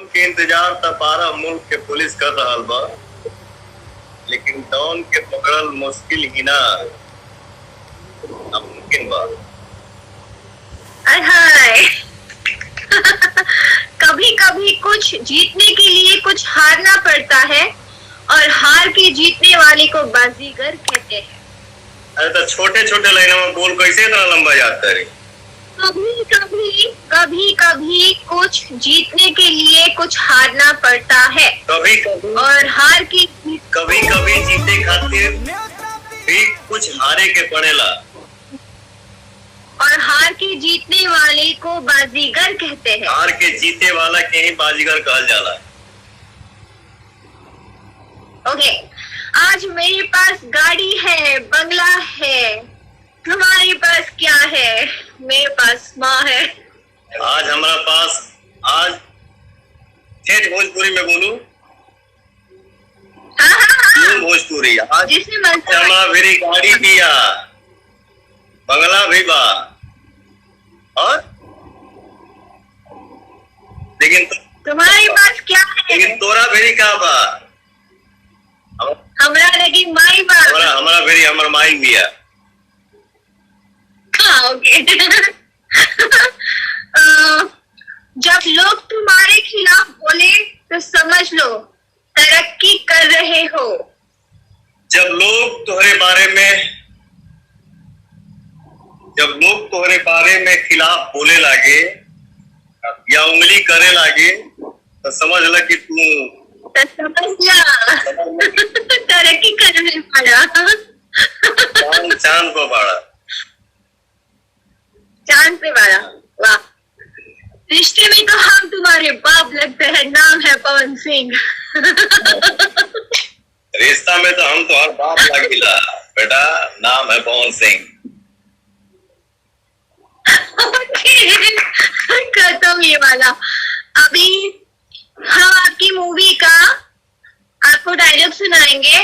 के इंतजार त पारा मुल्क के पुलिस कर रहल बा, लेकिन डॉन के पकड़ल मुश्किल ही ना नामुमकिन बा। हाय कभी कभी कुछ जीतने के लिए कुछ हारना पड़ता है और हार के जीतने वाले को बाजीगर कहते हैं। अरे तो छोटे छोटे लाइनों में बोल कैसे इतना लंबा याद करे। कभी कभी कुछ जीतने के लिए कुछ हारना पड़ता है कभी कभी और हार के कभी कभी जीते खातिर भी कुछ हारे के पड़ेला और हार के जीतने वाले को बाजीगर कहते हैं। हार के जीते वाला के ही बाजीगर कहल जाला। ओके, आज मेरे पास गाड़ी है, बंगला है, तुम्हारे पास क्या है? मेरे पास माँ है। आज हमारा पास, आज ठेठ भोजपुरी में बोलूं, हाँ। भोजपुरी आज जिसने मन से हमारा मेरी गाड़ी दिया, बंगला भी बा, और लेकिन तुम्हारे पास क्या है? लेकिन तोरा भेरी का बा? हमरा लगी माई बात। हमारा भेरी हमर माई बिया। हाँ, ओके। जब लोग तुम्हारे खिलाफ बोले तो समझ लो तरक्की कर रहे हो। जब लोग तुम्हारे बारे में खिलाफ बोले लागे या उंगली करे लागे तो समझ ल कि तू तरक्की करने वाला चांद को बाड़ा। चांद पे वाला, वाह। रिश्ते में तो हम तुम्हारे बाप लगते हैं, नाम है पवन सिंह। रिश्ता में तो हम तुम्हारे बाप लगिला बेटा, नाम है पवन सिंह। खत्म ये वाला। अभी हम आपकी मूवी का आपको डायलॉग सुनाएंगे,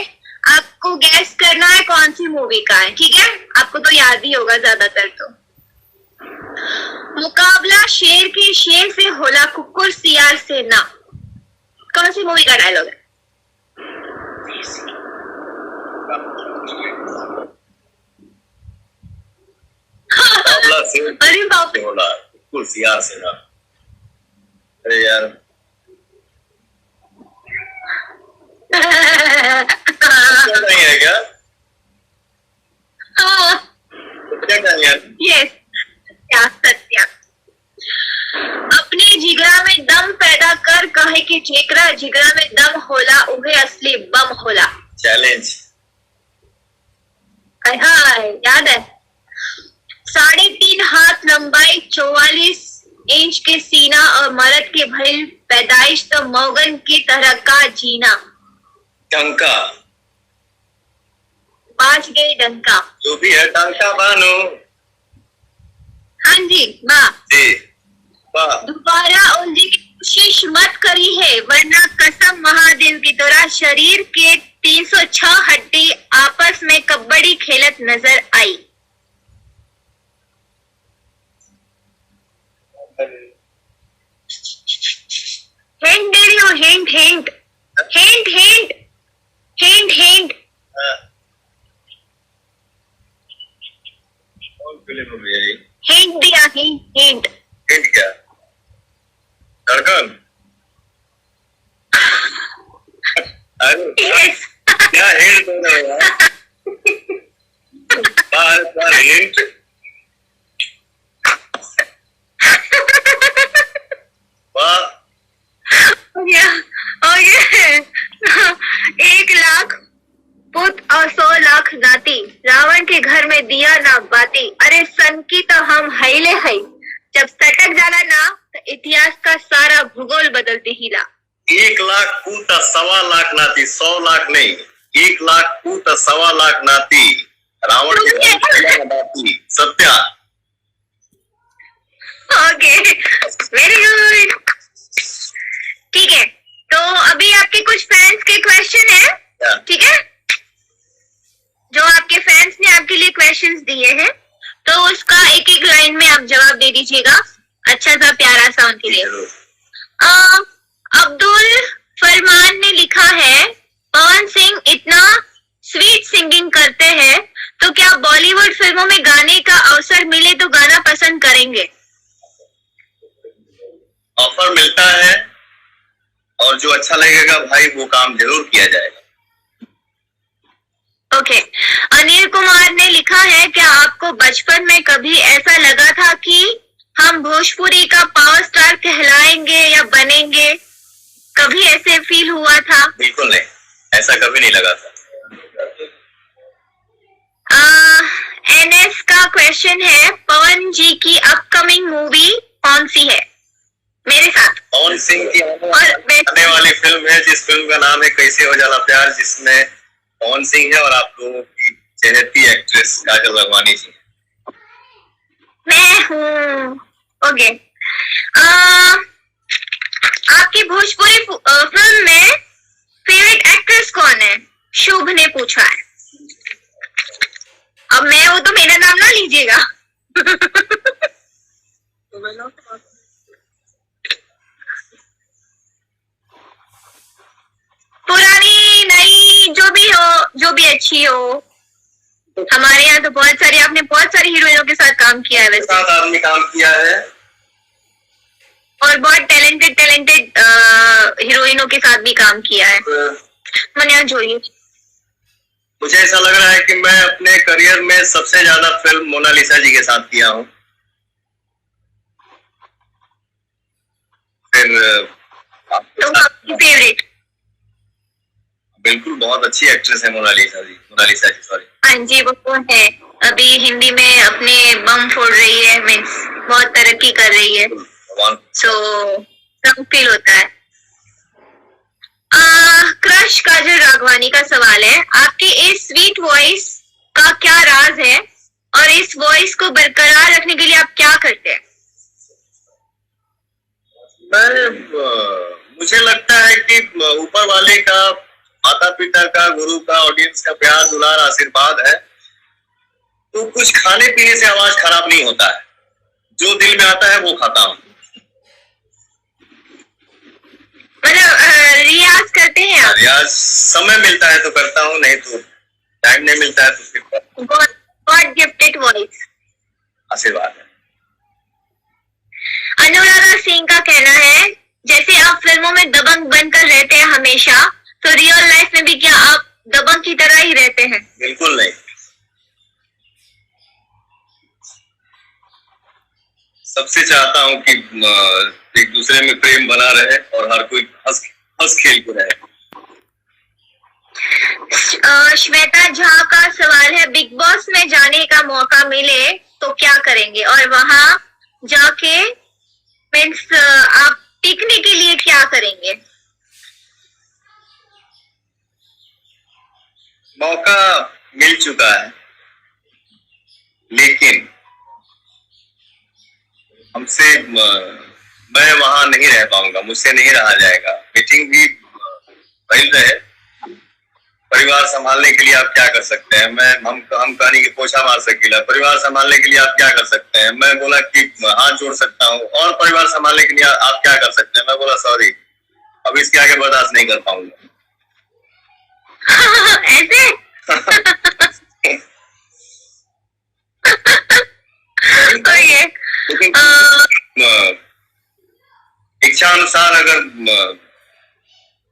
आपको गैस करना है कौन सी मूवी का है, ठीक है? आपको तो याद ही होगा ज्यादातर। तो मुकाबला शेर के शेर से होला, कुकुर सियार से ना। कौन सी मूवी का डायलॉग है? अरे बाप रे, होला कुकुर सियार से ना। अरे यार नहीं है क्या? क्या कहेंगे? यस, सत्या। अपने जिगरा में दम पैदा कर, कहे कि जेकरा जिगरा में दम होला उहे असली बम होला। चैलेंज। हाय, याद है। 3.5 हाथ लंबाई, 44 इंच के सीना और मर्द के भइल पैदाइश तो मौगन की तरह का जीना। टंका बाज गई डंका। जो भी है टंका बानो। हाँ जी माँ, जी वाह। दोबारा उलझने की कोशिश मत करी है, वरना कसम महादेव की तरह शरीर के 306 हड्डी आपस में कबड्डी खेलत नजर आई। हिंट दे रही हूँ, hint hint hint hint hint hint. कौन फिल्म मूवी है ये? हिंट दिया, हिंट हिंट। हिंट क्या? धड़कन? अरे यस। क्या हिंट दे रहे हो यार? बार हिंट। वाह। और ये 1 लाख पुत और 100 लाख नाती, रावण के घर में दिया ना बाती। अरे सन की तो हम हैले है, जब सटक जाला ना तो इतिहास का सारा भूगोल बदलते हिला। 1 लाख पुत 1.25 लाख नाती, 100 लाख नहीं, 1 लाख पुत 1.25 लाख नाती, रावण के घर में दिया ना बाती। सत्या। Okay, very good. ठीक है, तो अभी आपके कुछ फैंस के क्वेश्चन है, ठीक है? जो आपके फैंस ने आपके लिए क्वेश्चंस दिए हैं, तो उसका एक एक लाइन में आप जवाब दे दीजिएगा, अच्छा सा प्यारा सा उनके लिए। और जो अच्छा लगेगा भाई वो काम जरूर किया जाएगा। ओके, अनिल कुमार ने लिखा है, क्या आपको बचपन में कभी ऐसा लगा था कि हम भोजपुरी का पावर स्टार कहलाएंगे या बनेंगे? कभी ऐसे फील हुआ था? बिल्कुल नहीं, ऐसा कभी नहीं लगा था। एनएस का क्वेश्चन है, पवन जी की अपकमिंग मूवी कौन सी है? मेरे साथ पवन सिंह की और आने वाली फिल्म है, जिस फिल्म का नाम है कैसे हो जाला प्यार, जिसमें पवन सिंह है और आप लोगों की चहेती एक्ट्रेस काजल राघवानी जी। मैं हूँ। ओके, आपकी भोजपुरी फिल्म में फेवरेट एक्ट्रेस कौन है? शुभ ने पूछा है। अब मैं हूँ तो मेरा नाम ना लीजिएगा। पुरानी नई जो भी हो, जो भी अच्छी हो। हमारे यहाँ तो बहुत सारी, आपने बहुत सारी हीरोइनों के साथ काम किया है वैसे। 7 आदमी काम किया है और बहुत टैलेंटेड हीरोइनों के साथ भी काम किया है। मैंने यहाँ जोइए, मुझे ऐसा लग रहा है कि मैं अपने करियर में सबसे ज्यादा फिल्म मोनालिसा जी के साथ किया हूँ। फिर तो आपकी फेवरेट? बिल्कुल, बहुत अच्छी एक्ट्रेस है मोनालिसा जी सॉरी। हाँ जी, वो तो है। अभी हिंदी में अपने बम फोड़ रही है, मीन्स बहुत तरक्की कर रही है। सो फील होता है। क्रश काजल राघवानी का सवाल है, आपकी इस स्वीट वॉइस का क्या राज है और इस वॉइस को बरकरार रखने के लिए आप क्या करते हैं? मुझे लगता है कि ऊपर वाले का, माता पिता का, गुरु का, ऑडियंस का प्यार दुलार आशीर्वाद है, तो कुछ खाने पीने से आवाज खराब नहीं होता है। जो दिल में आता है वो खाता हूँ। मतलब रियाज करते हैं आप? रियाज समय मिलता है तो करता हूँ, नहीं तो टाइम नहीं मिलता है तो फिर गॉड गिफ्टेड वॉइस, आशीर्वाद है। अनुराधा सिंह का कहना है, जैसे आप फिल्मों में दबंग बनकर रहते हैं हमेशा, तो रियल लाइफ में भी क्या आप दबंग की तरह ही रहते हैं? बिल्कुल नहीं, सबसे चाहता हूँ कि एक दूसरे में प्रेम बना रहे और हर कोई हंस खेल के रहे। श्वेता झा का सवाल है, बिग बॉस में जाने का मौका मिले तो क्या करेंगे और वहां जाके मीन्स आप टिकने के लिए क्या करेंगे? मौका मिल चुका है, लेकिन हमसे मैं वहां नहीं रह पाऊंगा, मुझसे नहीं रहा जाएगा। मीटिंग भी भइल रहे, परिवार संभालने के लिए आप क्या कर सकते हैं? हम कहानी की पोछा मार सकीला, परिवार संभालने के लिए आप क्या कर सकते हैं? मैं बोला कि हाथ जोड़ सकता हूँ। और परिवार संभालने के लिए आप क्या कर सकते हैं? मैं बोला सॉरी, अब इसके आगे बर्दाश्त नहीं कर पाऊंगा। ऐसे इच्छा अनुसार अगर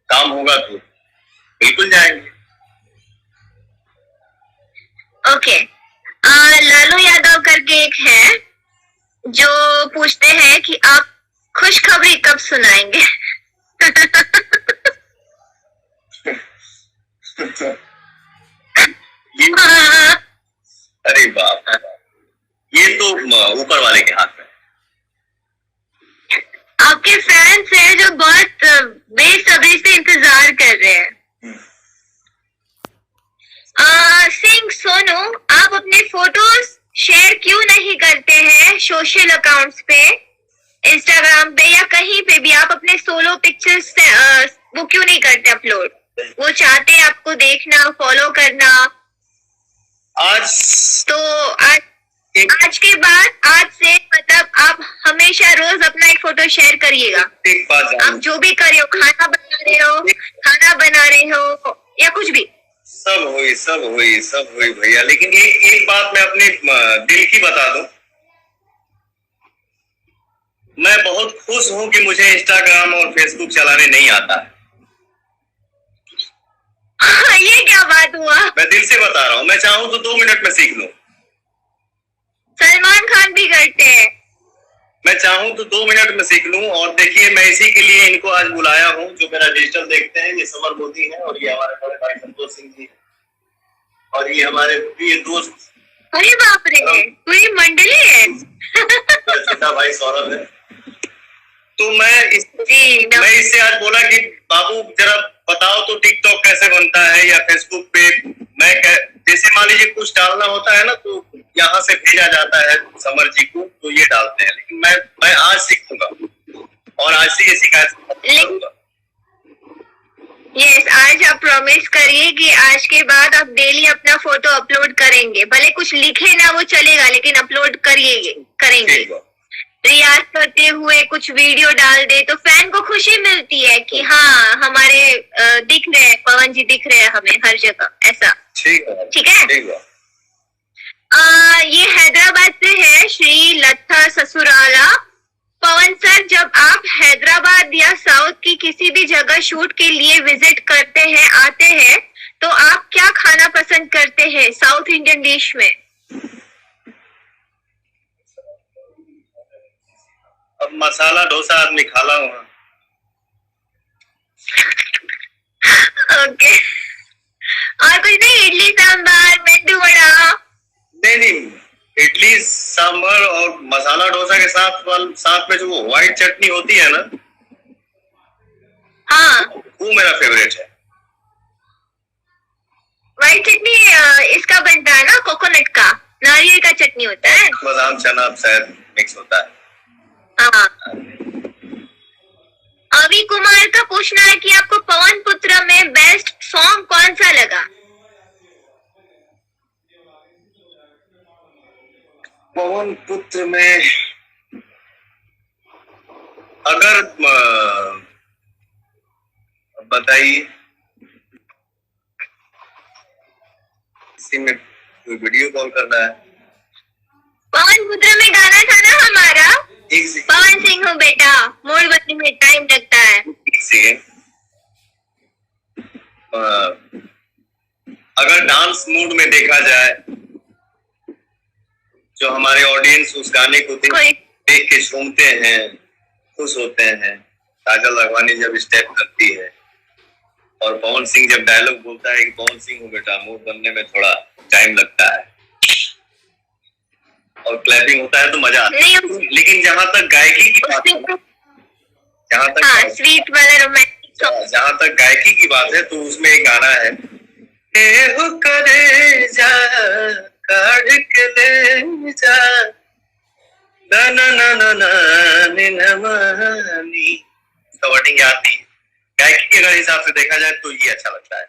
काम होगा तो बिल्कुल जाएंगे। ओके, लालू यादव करके एक है जो पूछते हैं कि आप खुशखबरी कब सुनाएंगे? अरे बाप, ये तो ऊपर वाले के हाथ में। आपके फैंस हैं जो बहुत बेसब्री से इंतजार कर रहे हैं। सिंह सोनू, आप अपने फोटोज शेयर क्यों नहीं करते हैं सोशल अकाउंट्स पे, इंस्टाग्राम पे या कहीं पे भी? आप अपने सोलो पिक्चर्स वो क्यों नहीं करते अपलोड? वो चाहते हैं आपको देखना, फॉलो करना। आज के बाद, आज से मतलब आप हमेशा रोज अपना एक फोटो शेयर करिएगा। आप जो भी कर रहे हो, खाना बना रहे हो या कुछ भी, सब हुई भैया। लेकिन एक बात मैं अपने दिल की बता दूं, मैं बहुत खुश हूं कि मुझे इंस्टाग्राम और फेसबुक चलाने नहीं आता है। ये क्या बात हुआ? मैं दिल से बता रहा हूँ, मैं चाहूँ तो 2 मिनट में सीख लूँ। सलमान खान भी करते हैं। मैं चाहूँ तो 2 मिनट में सीख लूँ। और देखिए, मैं इसी के लिए इनको आज बुलाया हूँ, जो मेरा डिजिटल देखते हैं। ये समर मोदी है और ये हमारे बड़े भाई संतोष सिंह जी है और ये हमारे प्रिय दोस्त, अरे बाप रे, पूरी मंडली है। छोटा भाई सौरभ है। तो मैं जी, इससे आज बोला कि बाबू जरा बताओ तो टिकटॉक कैसे बनता है या फेसबुक पे। जैसे मान लीजिए कुछ डालना होता है ना, तो यहाँ से भेजा जाता है समर जी को, तो ये डालते हैं। लेकिन मैं आज सीखूंगा और आज से ये शिकायत करूंगा। यस, आज आप प्रॉमिस करिए कि आज के बाद आप डेली अपना फोटो अपलोड करेंगे। भले कुछ लिखे ना वो चलेगा, लेकिन अपलोड करेंगे। रियाज करते हुए कुछ वीडियो डाल दे तो फैन को खुशी मिलती है कि हाँ हमारे दिख रहे हैं, पवन जी दिख रहे हैं हमें हर जगह, ऐसा। ठीक है, ठीक है। ये हैदराबाद से है श्री लता ससुराला। पवन सर, जब आप हैदराबाद या साउथ की किसी भी जगह शूट के लिए विजिट करते हैं, आते हैं, तो आप क्या खाना पसंद करते हैं साउथ इंडियन डिश में? अब मसाला डोसा आदमी खाला हुआ। ओके, और कुछ नहीं? इडली सांभर, मेंदू वड़ा? नहीं, इडली सांभर और मसाला डोसा के साथ में जो वो व्हाइट चटनी होती है ना, हाँ, वो मेरा फेवरेट है। व्हाइट चटनी इसका बनता है ना, कोकोनट का, नारियल का चटनी होता है। बादाम चना शायद मिक्स होता है। हाँ। अभी कुमार का पूछना है कि आपको पवन पुत्र में बेस्ट सॉन्ग कौन सा लगा? पवन पुत्र में अगर बताइए, इसी में कोई वीडियो कॉल करना है। पवन पुत्र में गाना था ना हमारा, पवन सिंह हूँ बेटा, मोड़ बनने में टाइम लगता है। अगर डांस मूड में देखा जाए, जो हमारे ऑडियंस उस गाने को देख के झूमते हैं, खुश होते हैं। काजल राघवानी जब स्टेप करती है और पवन सिंह जब डायलॉग बोलता है कि पवन सिंह हूँ बेटा, मूड बनने में थोड़ा टाइम लगता है, और क्लैपिंग होता है तो मजा आता है। लेकिन जहां तक गायकी की बात है, स्वीट वाला रोमांटिक, जहां तक गायकी की बात है, तो उसमें एक गाना है, हो करे जा काढ़ के ले जा, ना ना ना ना ना वर्डिंग याद नहीं। गायकी के अगर हिसाब से देखा जाए तो ये अच्छा लगता है।